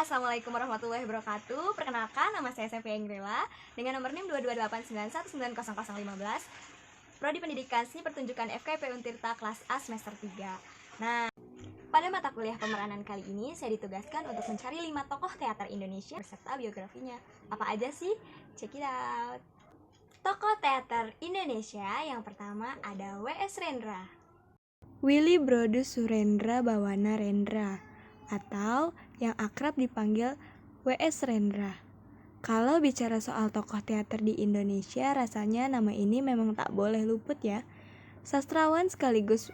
Assalamualaikum warahmatullahi wabarakatuh. Perkenalkan, nama saya Sevia Ingrela dengan nomor NIM 22891910015, Prodi Pendidikan Seni Pertunjukan FKIP Untirta kelas A semester 3. Nah, pada mata kuliah pemeranan kali ini saya ditugaskan untuk mencari 5 tokoh teater Indonesia beserta biografinya. Apa aja sih? Check it out. Tokoh teater Indonesia yang pertama ada W.S. Rendra. Willy Brodus Surendra Bawana Rendra, atau yang akrab dipanggil W.S. Rendra. Kalau bicara soal tokoh teater di Indonesia, rasanya nama ini memang tak boleh luput ya. Sastrawan sekaligus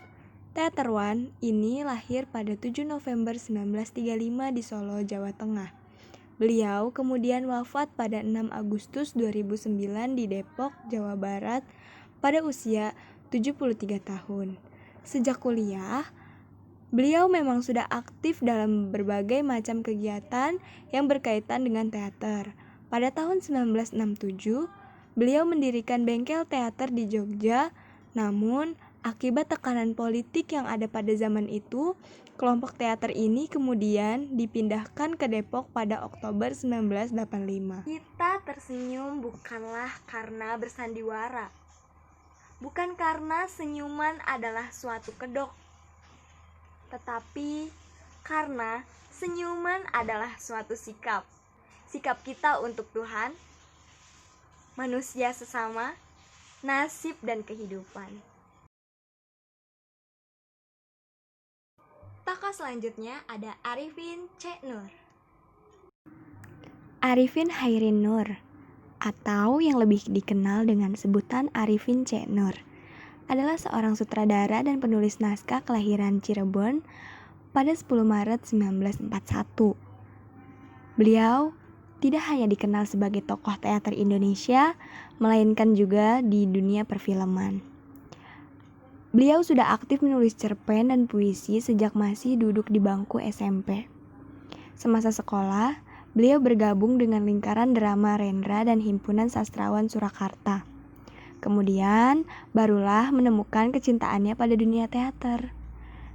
teaterwan ini lahir pada 7 November 1935 di Solo, Jawa Tengah. Beliau kemudian wafat pada 6 Agustus 2009 di Depok, Jawa Barat pada usia 73 tahun. Sejak kuliah, beliau memang sudah aktif dalam berbagai macam kegiatan yang berkaitan dengan teater. Pada tahun 1967, beliau mendirikan bengkel teater di Jogja, namun akibat tekanan politik yang ada pada zaman itu, kelompok teater ini kemudian dipindahkan ke Depok pada Oktober 1985. Kita tersenyum bukanlah karena bersandiwara, bukan karena senyuman adalah suatu kedok, tetapi karena senyuman adalah suatu sikap. Sikap kita untuk Tuhan, manusia sesama, nasib dan kehidupan. Tokoh selanjutnya ada Arifin C. Nur. Arifin Hairin Nur, atau yang lebih dikenal dengan sebutan Arifin C. Nur, adalah seorang sutradara dan penulis naskah kelahiran Cirebon pada 10 Maret 1941. Beliau tidak hanya dikenal sebagai tokoh teater Indonesia, melainkan juga di dunia perfilman. Beliau sudah aktif menulis cerpen dan puisi sejak masih duduk di bangku SMP. Semasa sekolah, beliau bergabung dengan lingkaran drama Rendra dan Himpunan Sastrawan Surakarta. Kemudian, barulah menemukan kecintaannya pada dunia teater.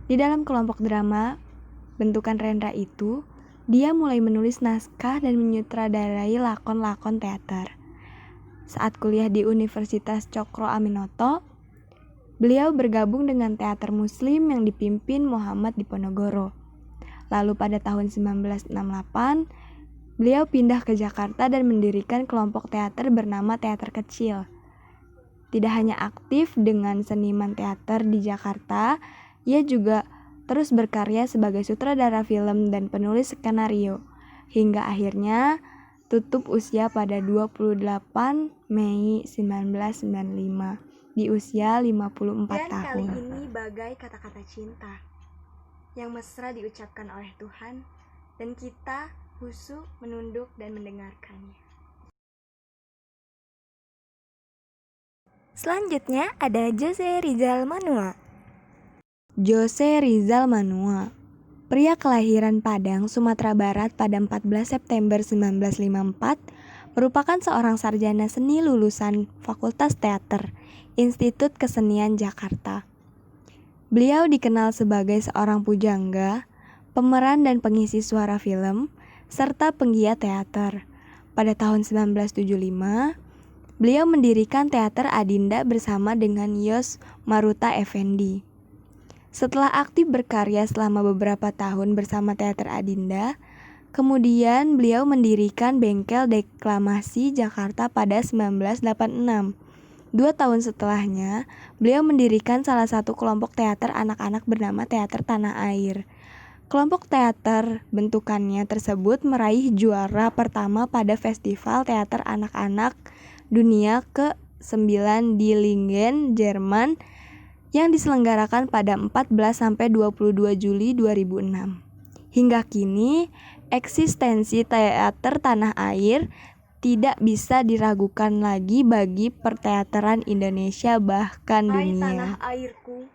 Di dalam kelompok drama bentukan Rendra itu, dia mulai menulis naskah dan menyutradarai lakon-lakon teater. Saat kuliah di Universitas Cokro Aminoto, beliau bergabung dengan teater Muslim yang dipimpin Muhammad Diponegoro. Lalu pada tahun 1968, beliau pindah ke Jakarta dan mendirikan kelompok teater bernama Teater Kecil. Tidak hanya aktif dengan seniman teater di Jakarta, ia juga terus berkarya sebagai sutradara film dan penulis skenario, hingga akhirnya tutup usia pada 28 Mei 1995 di usia 54 Dan tahun. kali ini bagai kata-kata cinta yang mesra diucapkan oleh Tuhan, dan kita khusyuk menunduk dan mendengarkannya. Selanjutnya ada Jose Rizal Manua. Jose Rizal Manua, pria kelahiran Padang, Sumatera Barat pada 14 September 1954, merupakan seorang sarjana seni lulusan Fakultas Teater, Institut Kesenian Jakarta. Beliau dikenal sebagai seorang pujangga, pemeran dan pengisi suara film, serta penggiat teater. Pada tahun 1975, beliau mendirikan Teater Adinda bersama dengan Yos Maruta Effendi. Setelah aktif berkarya selama beberapa tahun bersama Teater Adinda, kemudian beliau mendirikan Bengkel Deklamasi Jakarta pada 1986. 2 tahun setelahnya, beliau mendirikan salah satu kelompok teater anak-anak bernama Teater Tanah Air. Kelompok teater bentukannya tersebut meraih juara pertama pada Festival Teater Anak-anak Dunia ke-9 di Lingen, Jerman, yang diselenggarakan pada 14-22 Juli 2006. Hingga kini, eksistensi teater Tanah Air tidak bisa diragukan lagi bagi perteateran Indonesia bahkan Hai dunia. tanah airku,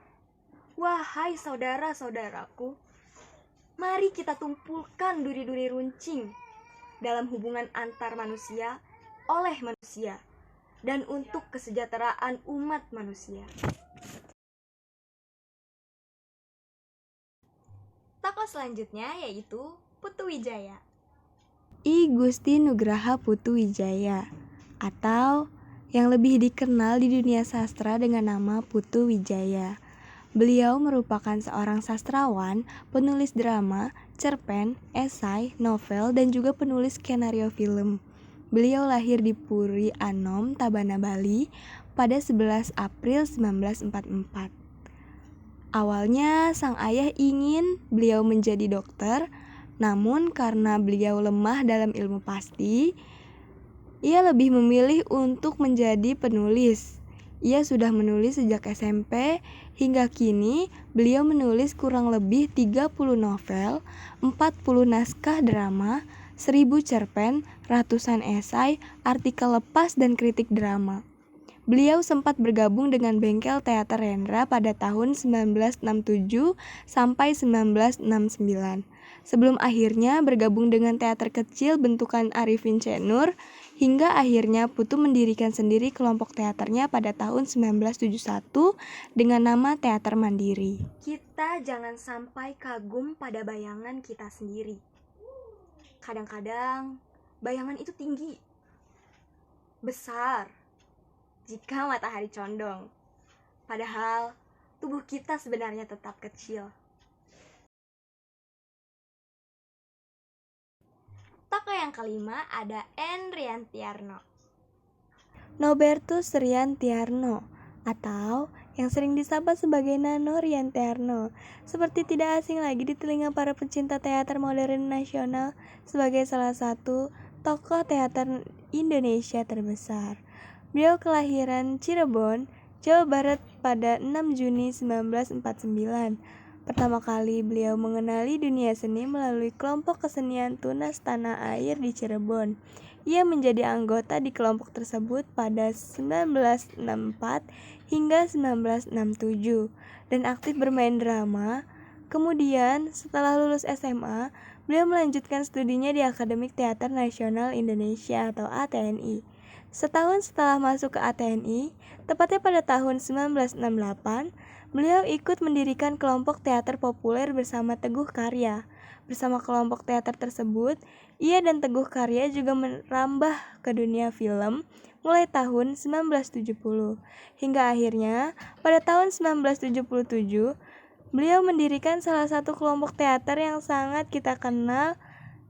wahai saudara-saudaraku, mari kita tumpulkan duri-duri runcing dalam hubungan antar manusia oleh manusia dan untuk kesejahteraan umat manusia. Tokoh selanjutnya yaitu Putu Wijaya. I Gusti Nugraha Putu Wijaya, atau yang lebih dikenal di dunia sastra dengan nama Putu Wijaya. Beliau merupakan seorang sastrawan, penulis drama, cerpen, esai, novel, dan juga penulis skenario film. Beliau lahir di Puri Anom, Tabana, Bali pada 11 April 1944. Awalnya sang ayah ingin beliau menjadi dokter, namun karena beliau lemah dalam ilmu pasti, ia lebih memilih untuk menjadi penulis. Ia sudah menulis sejak SMP, hingga kini beliau menulis kurang lebih 30 novel, 40 naskah drama, 1000 cerpen, ratusan esai, artikel lepas, dan kritik drama. Beliau sempat bergabung dengan Bengkel Teater Rendra pada tahun 1967 sampai 1969. Sebelum akhirnya bergabung dengan teater kecil bentukan Arifin C. Nur, hingga akhirnya Putu mendirikan sendiri kelompok teaternya pada tahun 1971 dengan nama Teater Mandiri. Kita jangan sampai kagum pada bayangan kita sendiri. Kadang-kadang bayangan itu tinggi, besar, jika matahari condong. Padahal tubuh kita sebenarnya tetap kecil. Tokoh yang kelima ada N. Riantiarno. Nobertus Riantiarno, atau yang sering disapa sebagai Nano Riantiarno, seperti tidak asing lagi di telinga para pecinta teater modern nasional sebagai salah satu tokoh teater Indonesia terbesar. Beliau kelahiran Cirebon, Jawa Barat pada 6 Juni 1949. Pertama kali beliau mengenali dunia seni melalui kelompok kesenian Tunas Tanah Air di Cirebon. Ia menjadi anggota di kelompok tersebut pada 1964 hingga 1967 dan aktif bermain drama. Kemudian, setelah lulus SMA, beliau melanjutkan studinya di Akademik Teater Nasional Indonesia atau ATNI. Setahun setelah masuk ke ATNI, tepatnya pada tahun 1968, beliau ikut mendirikan kelompok teater populer bersama Teguh Karya. Bersama kelompok teater tersebut, ia dan Teguh Karya juga merambah ke dunia film mulai tahun 1970. Hingga akhirnya, pada tahun 1977, beliau mendirikan salah satu kelompok teater yang sangat kita kenal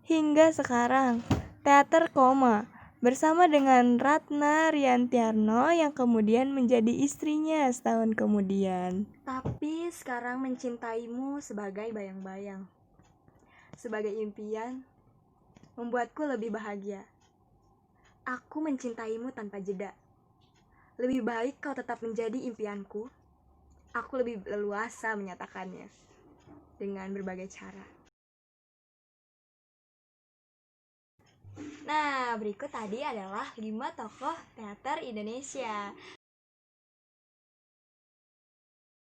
hingga sekarang, Teater Koma, bersama dengan Ratna Riantiarno yang kemudian menjadi istrinya setahun kemudian. Tapi sekarang mencintaimu sebagai bayang-bayang, sebagai impian, membuatku lebih bahagia. Aku mencintaimu tanpa jeda. Lebih baik kau tetap menjadi impianku. Aku lebih leluasa menyatakannya dengan berbagai cara. Nah, berikut tadi adalah 5 tokoh teater Indonesia.